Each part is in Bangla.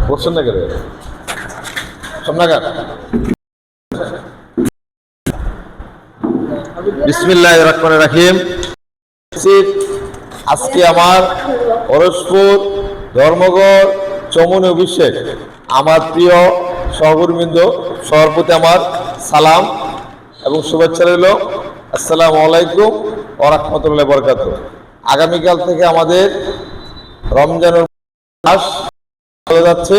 বলছেন না কেন সামনাগার বিসমিল্লাহির রহমানির রহিম। আজকে আমার পরশপুর ধর্মগড় চমুনি অভিষেক আমার প্রিয় সহকর্মীবৃন্দ, সবার প্রতি আমার সালাম এবং শুভেচ্ছা রইল। আসসালামু আলাইকুম ওয়া রাহমাতুল্লাহি ওয়া বারাকাতুহু। আগামীকাল থেকে আমাদের রমজানের মাস চলে যাচ্ছে।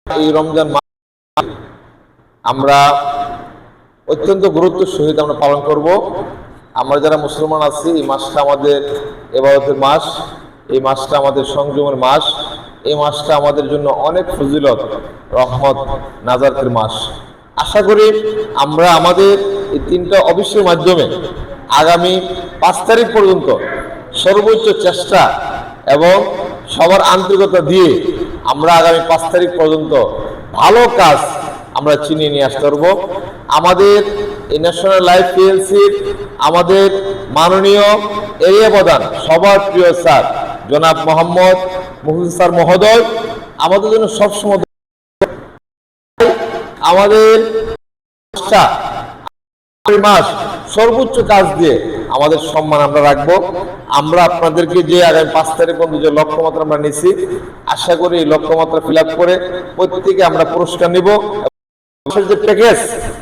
এই রমজান মাস আমরা অত্যন্ত গুরুত্বের সহিত আমরা পালন করব। আমরা যারা মুসলমান আছি, এই মাসটা আমাদের ইবাদতের মাস, এই মাসটা আমাদের সংযমের মাস, এই মাসটা আমাদের জন্য অনেক ফজিলত, রহমত, নাজাতের মাস। আশা করি আমরা আমাদের এই তিনটা অফিসের মাধ্যমে আগামী 5 তারিখ পর্যন্ত সর্বোচ্চ চেষ্টা এবং সবার আন্তরিকতা দিয়ে আমরা আগামী 5 তারিখ পর্যন্ত ভালো কাজ আমরা চিনিয়ে নিয়ে আসতে পারবো। আমাদের এই ন্যাশনাল লাইফ পিএলসির আমাদের মাননীয় এরিয়া প্রধান, সবার প্রিয় স্যার জনাব মোহাম্মদ মুহিউদ্দিন স্যার মহোদয় আমাদের জন্য সবসময় আমাদের মাস সর্বোচ্চ কাজ দিয়ে আমাদের সম্মান আমরা রাখবো। আমরা আপনাদেরকে যে আগামী 5 তারিখ পর্যন্ত যে লক্ষ্যমাত্রা আমরা নিয়েছি, আশা করি এই লক্ষ্যমাত্রা ফিল আপ করে প্রত্যেকে আমরা পুরস্কার নিব। যে প্যাকেজ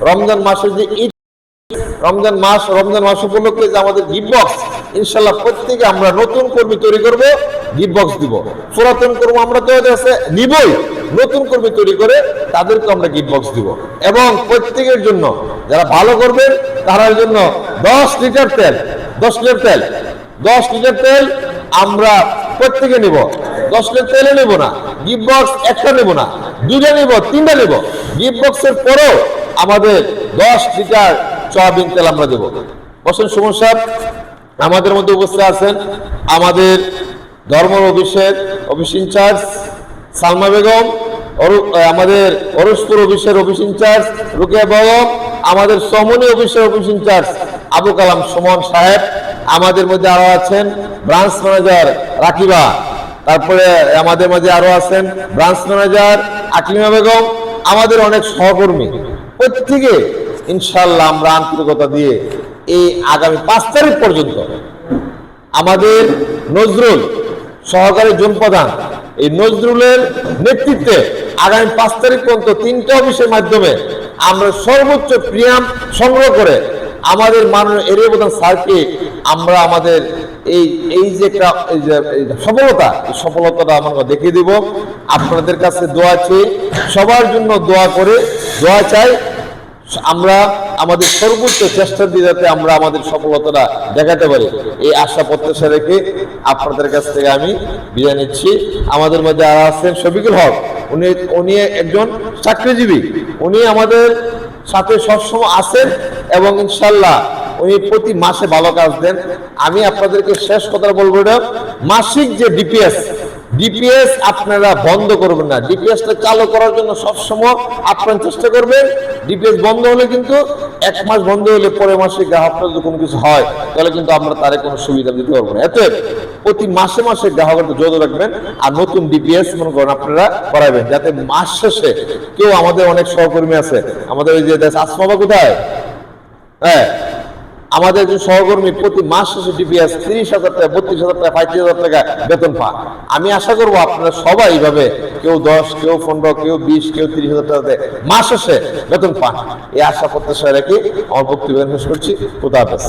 রমজান মাসের যে রমজান মাস উপলক্ষে যে আমাদের গিফট বক্স, ইনশাল্লাহ প্রত্যেকে আমরা নতুন কর্মী তৈরি করব, গিফট বক্স দিব। পুরাতন কর্মী আমরা তো নিবই, নতুন কর্মী তৈরি করে তাদেরকে আমরা গিফট বক্স দিব। এবং প্রত্যেকের জন্য যারা ভালো করবেন তার জন্য 10 লিটার তেল আমরা প্রত্যেকে নিব। 10 লিটার তেলে নেব না, গিফট বক্স একটা নেব না, 2টা নেব, 3টা নেব। গিফট বক্সের পরেও আমাদের 10 লিটার সয়াবিন তেল আমরা দেব। বসেন সুমন সাহেব আমাদের মধ্যে উপস্থিত আছেন, আমাদের ধর্ম অফিস ইনচার্জ সালমা বেগম, আমাদের পরশপুর অফিসের অফিস ইনচার্জ রুকিয়া বেগম, আমাদের চমুনি অফিসের অফিস ইনচার্জ আবু কালাম সুমন সাহেব, আমাদের মধ্যে আরো আছেন ব্রাঞ্চ ম্যানেজার রাকিবা, তারপরে আমাদের মধ্যে আরো আছেন ব্রাঞ্চ ম্যানেজার আকলিমা বেগম, আমাদের অনেক সহকর্মী। প্রত্যেকে ইনশাল্লাহ আমরা আন্তরিকতা দিয়ে এই আগামী 5 তারিখ পর্যন্ত আমাদের নজরুল সহকারী জোন প্রধান, এই নজরুলের নেতৃত্বে আগামী 5 তারিখ পর্যন্ত 3টা অফিসের মাধ্যমে আমরা সর্বোচ্চ প্রিয়াম সংগ্রহ করে আমাদের মাননীয় এরিয়া প্রধান স্যারকে আমরা আমাদের এই যে সফলতা, এই সফলতাটা আমরা দেখিয়ে দিব। আপনাদের কাছে দোয়া চেয়ে সবার জন্য দোয়া চাই। আমরা আমাদের সর্বোচ্চ চেষ্টা দিয়ে যাতে আমরা আমাদের সফলতাটা দেখাতে পারি, এই আশা প্রত্যাশা রেখে আপনাদের কাছ থেকে আমি বিদায় নিচ্ছি। আমাদের মধ্যে আর আছেন শফিকুল হক, উনি একজন চাকরিজীবী, উনি আমাদের সাথে সবসময় আছেন এবং ইনশাল্লাহ উনি প্রতি মাসে ভালো কাজ দেন। আমি আপনাদেরকে শেষ কথা বলবো, এটা মাসিক যে ডিপিএস আপনারা বন্ধ করবেন না। ডিপিএসটা চালু করার জন্য সবসময় আপনারা চেষ্টা করবেন। ডিপিএস বন্ধ হলে কিন্তু 1 মাস বন্ধ হলে পরের মাসে গ্রাহকরা যদি কোনো কিছু হয় তাহলে কিন্তু আমরা তারে কোনো সুবিধা দিতে পারবো না। এত প্রতি মাসে গ্রাহকের যোগাযোগ রাখবেন আর নতুন ডিপিএস মনে করেন আপনারা করাবেন, যাতে মাস শেষে কেউ, আমাদের অনেক সহকর্মী আছে, আমাদের ওই যে আসমাবা কোথায়, হ্যাঁ আমাদের একজন সহকর্মী প্রতি মাস শেষে ডিপিএস 30,000 টাকা, 32,000 টাকা, 35,000 টাকা বেতন পান। আমি আশা করবো আপনারা সবাই এইভাবে কেউ 10, কেউ 15, কেউ 20, কেউ 30,000 টাকা মাস শেষে বেতন পান। এই আশা প্রত্যাশা রেখে আমার বক্তব্য শেষ করছি। খোদা হাফেজ।